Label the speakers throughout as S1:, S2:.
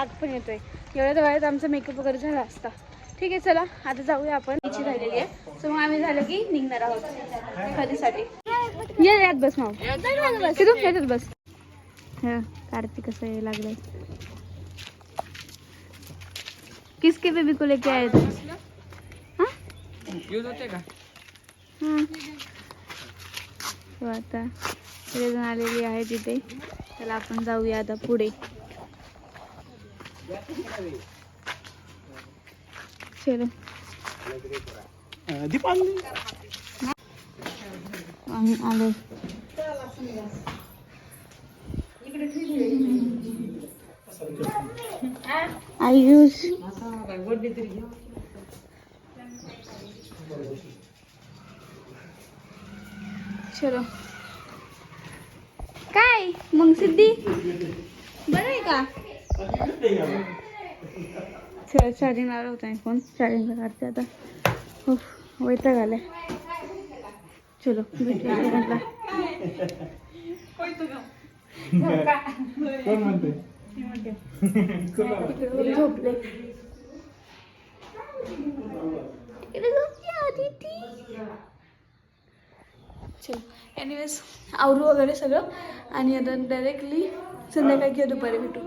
S1: आग पण येतोय. एवढ्या वेळेत आमचा मेकअप वगैरे झाला असता. ठीक आहे, चला आता जाऊया आपण. इच्छा झालेली आहे, सो मग आम्ही झालं की निघणार आहोत खरेदीसाठी. ये यात बस माऊ, तिथून याच्यात बस. कार्तिक कसं लागलंय. किसके बेबी को लेके आए थे? यूज होते का? आता सगळेजण आलेली आहे तिथे. चला आपण जाऊया आता पुढे. चलो आम्ही आलो. आयुष चलो. काय मग सिद्धी बरं आहे का? चला चार्जिंग लावला होता फोन. चार्जिंगला काढते आता. हो वैताग आलाय. चलो भेटूया म्हटला. झोपले. चलो एनिवेज आवरू वगैरे सगळं आणि आता डायरेक्टली संध्याकाळी किंवा दुपारी भेटू.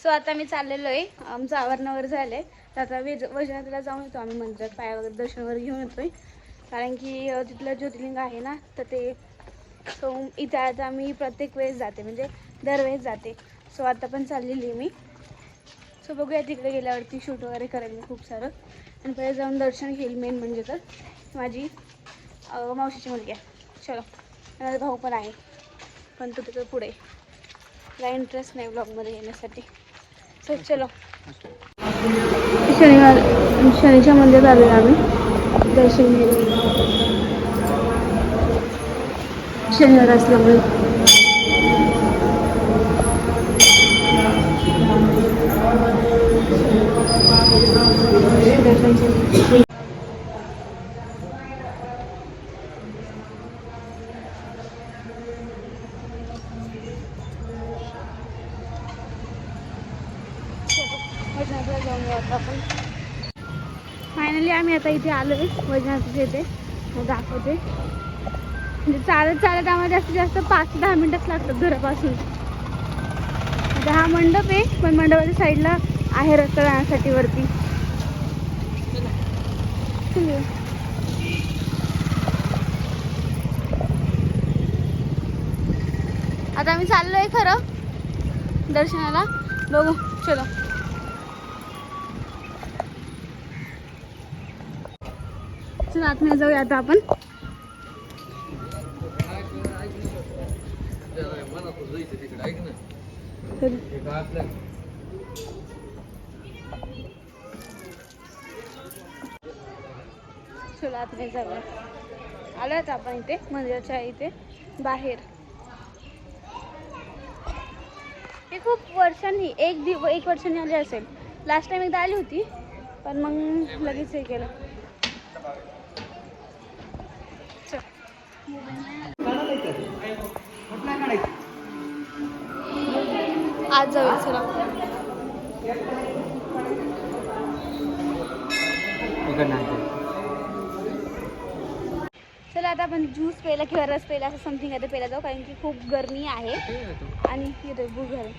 S1: सो आता मी चाललेलो आहे. आमचं आवरण वगैरे झालं आहे. तर आता वैजनाथला जाऊन येतो आम्ही मंदिरात. पाया वगैरे दर्शन वगैरे घेऊन येतोय. कारण की तिथलं ज्योतिर्लिंग आहे ना, तर ते सो इथे आता मी प्रत्येक वेळेस जाते, म्हणजे दरवेळेस जाते. सो आता पण चाललेली आहे मी. सो बघूया तिकडे गेल्यावरती शूट वगैरे करेल मी खूप सारं. आणि पहिले जाऊन दर्शन घेईल. मेन म्हणजे तर माझी मावशीची मुलगी आहे. चलो माझा भाऊ पण आहे, पण तो तिकडे पुढे. मला इंटरेस्ट नाही ब्लॉगमध्ये येण्यासाठी. सो चलो. शनीच्या मंदिरात आलो आम्ही दर्शन घेऊन. शनिवार असल्यामुळे वैजनाथला जाऊन आता आपण. फायनली आम्ही आता इथे आलो आहे वैजनाथच्या इथे. मग दाखवते. म्हणजे चालत चालत आम्हाला जास्तीत जास्त 5 ते 10 मिनिटच लागतात घरापासून. आता हा मंडप आहे, पण मंडपाच्या साईडला आहे रस्ता जाण्यासाठी वरती. आता आम्ही चाललो आहे खरं दर्शनाला. बघू चलो. चला आतमध्ये जाऊया आता आपण. चला आतमध्ये जाऊया. आलोच आपण इथे मंदिराच्या इथे बाहेर. हे खूप वर्षांनी एक वर्षांनी आली असेल. लास्ट टाइम एकदा आली होती, पण मग लगेच हे केलं. आज जाऊया चला. चला आता आपण ज्यूस प्यायला किंवा रस प्यायला असं समथिंग आहे ते प्यायला जाऊ. कारण की खूप गरमी आहे आणि येतोय भूक झाली.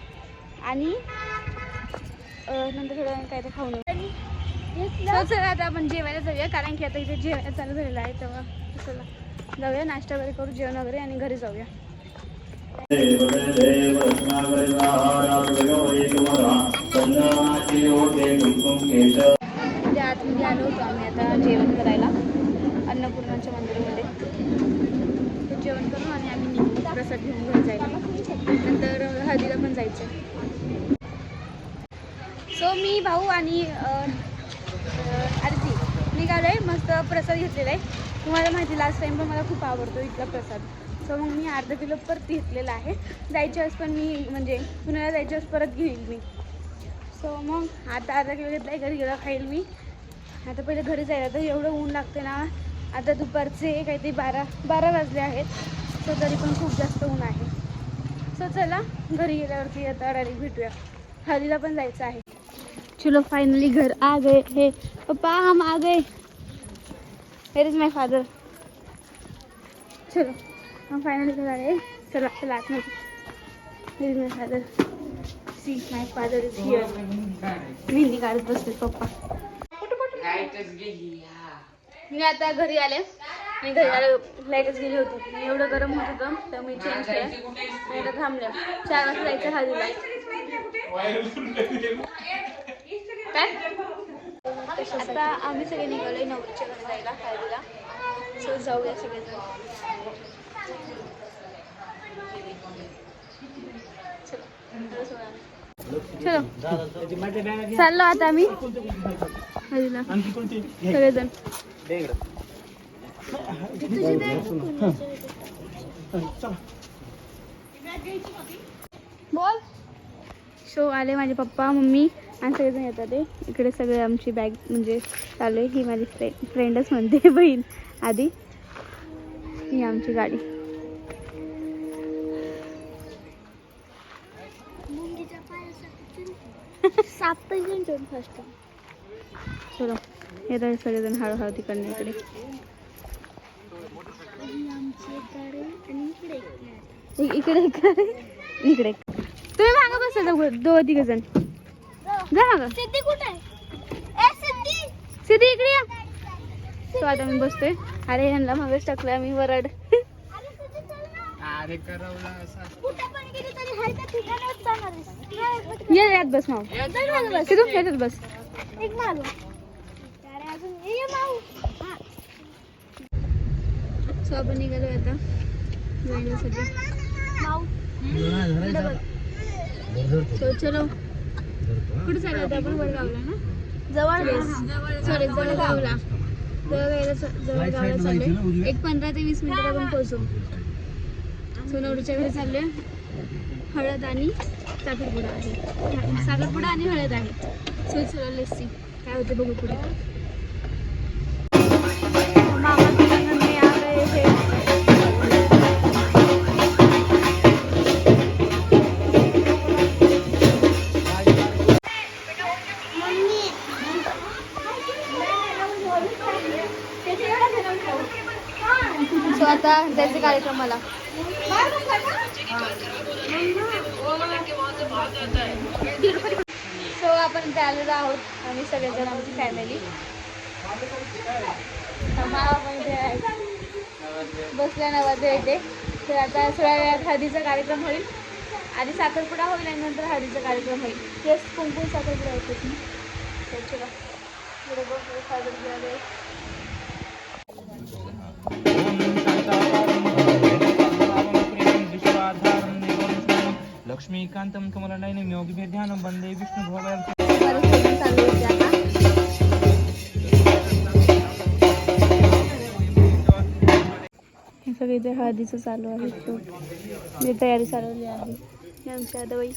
S1: आणि नंतर थोडं काय ते खाऊन. चला आता आपण जेवायला जाऊया. कारण की आता इथे जेवायला चालू झालेलं आहे. तेव्हा चला जाऊया, नाश्ता वगैरे करू, जेवण वगैरे, आणि घरी जाऊया. आतमध्ये आलो होतो आम्ही आता जेवण करायला अन्नपूर्णाच्या मंदिरामध्ये. ते जेवण करून आणि आम्ही निघू प्रसाद घेऊन घरी जायला. नंतर हळदीला पण जायचं. सो मी भाऊ आणि आरती निघालो आहे. मस्त प्रसाद घेतलेला आहे. तुम्हाला माहिती लास्ट टाइम पण मला खूप आवडतो इथला प्रसाद. सो मग मी अर्धा किलो परत घेतलेला आहे. जायच्या वेळेस पण मी म्हणजे पुण्याला जायच्या वेळेस परत घेईल मी. सो मग आता अर्धा किलो घेतला आहे. घरी गेला खाईल मी. आता पहिले घरी जायला तर एवढं ऊन लागते ना. आता दुपारचे काहीतरी 12 वाजले आहेत. सो तरी पण खूप जास्त ऊन आहे. सो चला घरी गेल्यावरती आता डायरेक्ट भेटूया. हळदीला पण जायचं आहे. चलो फाइनली घर आ गए हे पप्पा, हम आ गए. Where is my father. चलो हम फाइनली घर आ गए. चला चला आतमध्ये. Where is my father. See my father is here. Mehndi काढत बसले पप्पा. मी आता घरी आले. मी घरी आले लाईटच गेली होती. एवढं गरम होत होतं तर मी चेंज केलं. मी आता थांबले. 4 वाजता जायचं हळदीला. काय आता आम्ही सगळे निघालोय नवरीच्या घरी जायला हळदीला. सो जाऊया सगळेजण. चलो चाललो आता आम्ही हळदीला सगळेजण. बोल. सो आले माझे पप्पा मम्मी आणि सगळेजण येतात. ते इकडे सगळे आमची बॅग म्हणजे चालू आहे. ही माझी फ्रेंडच म्हणते बहीण आधी. ही आमची गाडी. चलो येतात सगळेजण हळूहळू तिकडनं इकडे. इकडे इकडे इकडे तुम्ही मागं बसा. दोघं तिघ जण जा मागं. सिद्धी इकडे या. तो आता मी बसतोय. अरे ह्यांना मागच टाकलं मी वरड. यात बस माऊ. सिद्धू याच्यात बस. सो आपण निघालो आता जाण्यासाठी. सो चलो कुठे चाललो होतो आपण? वडगावला ना. सॉरी जळगावला. जळगावला चाललोय. एक 15 ते 20 मिनिटात आपण पोहोचू. सो नवरीच्या घरी चाललोय. हळद आणि साखरपुडा आहे. साखरपुडा आणि हळद आहे. सो चलो लेट्स सी काय होते बघू पुढे. मामा मी आ गए थे. सो आता जायचे कार्यक्रमाला. सो आपण चाललेलो आहोत आम्ही सगळेजण आमची फॅमिली. बसल्या नवरदेव येते. तर आता थोड्या वेळात हळदीचा कार्यक्रम होईल. आधी साखरपुडा होईल आणि नंतर हळदीचा कार्यक्रम होईल. तेच कुंकू साखरपुडा होते. चला
S2: लक्ष्मीकांतम कमलनयनं योगिभिर्ध्यानं वन्दे विष्णुभवनं.
S1: हे सगळे इथे हळदीचं चालू आहे. तो मी तयारी चालवली आहे. हे आमच्या आदाबाई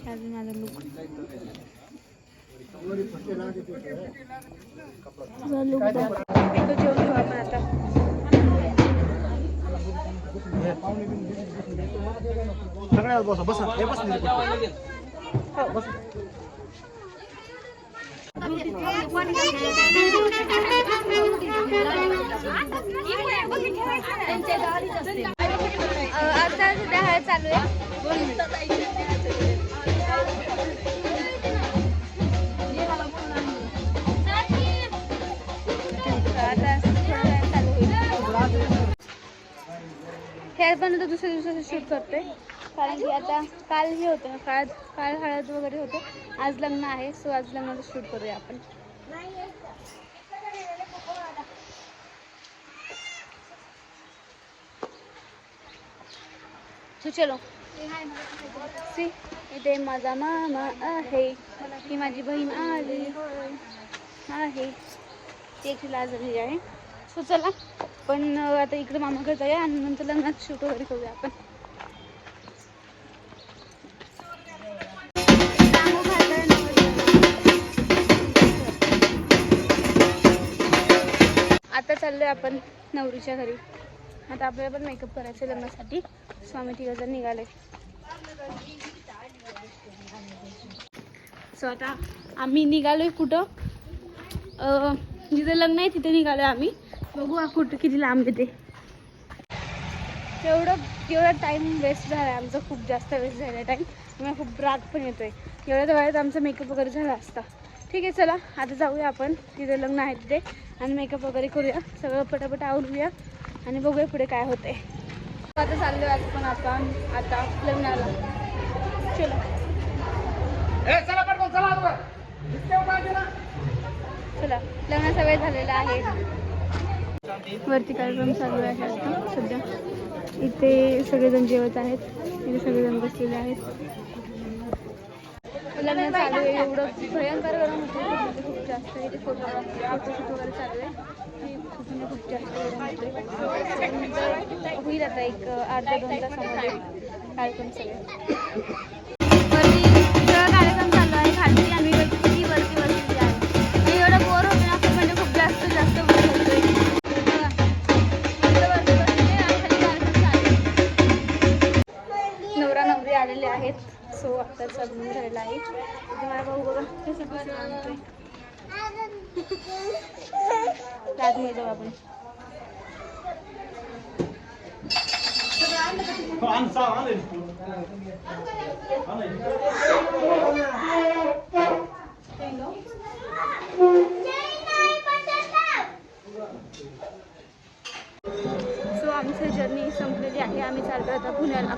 S1: माझा लुक जेवण घेऊ आपण आता.
S3: सगळ्यात बसा बसा. हे बस
S1: आता सध्या हळद चालू आहे. हे पण आता दुसऱ्या दिवसाचं शूट करतोय. कारण की आता काल हे होतं ना, काल हळद वगैरे होतं. आज लग्न आहे. सो आज लग्नाचं शूट करूया आपण. सो चलो सी इथे माझा मामा आहे. ही माझी बहीण आली आहे. त्याची लाज झाली आहे. सो चला पण आता इकडे मामाकडे जाऊया आणि नंतर लग्नात शूट वगैरे करूया आपण. आता चाललोय आपण नवरीच्या घरी. आता आपल्याला पण मेकअप करायचं आहे लग्नासाठी. सो आम्ही तिघंजण निघाले. सो आता आम्ही निघालोय कुठं, जिथं लग्न आहे तिथे निघालोय आम्ही. बघू कुठं किती लांब येते. एवढा टाईम वेस्ट झाला आहे आमचा, खूप जास्त वेस्ट झाला आहे टाईम. मला खूप राग पण येतो आहे. एवढ्या वेळात आमचा मेकअप वगैरे झाला असता. ठीक आहे चला आता जाऊया आपण तिथे लग्न आहे तिथे आणि मेकअप वगैरे करूया, सगळं पटापट आवरूया आणि बघूया पुढे काय होते. आता चाललो आज पण आपण आता लग्नाला. चलो चला, लग्नाचा वेळ झालेला आहे. वरती कार्यक्रम चालू आहे आता सध्या. इथे सगळेजण जेवत आहेत, इथे सगळेजण बसलेले आहेत. लग्न चालू आहे. एवढं भयंकर गरम होतं खूप जास्त. इथे फोटोशूट वगैरे चालू आहे. खूप जास्त गरम होते. होईल आता एक अर्ध्या 2 तासामध्ये कार्यक्रम सगळे. वरती सगळं कार्यक्रम चालू आहे. खाली आम्ही किती वरती बसलेली आहे आणि एवढं बोर होतं ना खूप, म्हणजे खूप जास्त बोर होतोय. नवरा नवरी आलेले आहेत. सो आता लग्न झालेलं आहे. माझा भाऊ बघा कसं कसं आणतोय. राजमध्ये जाऊ आपण. सो आमची जर्नी संपलेली आहे. आम्ही चाललो आता पुण्याला.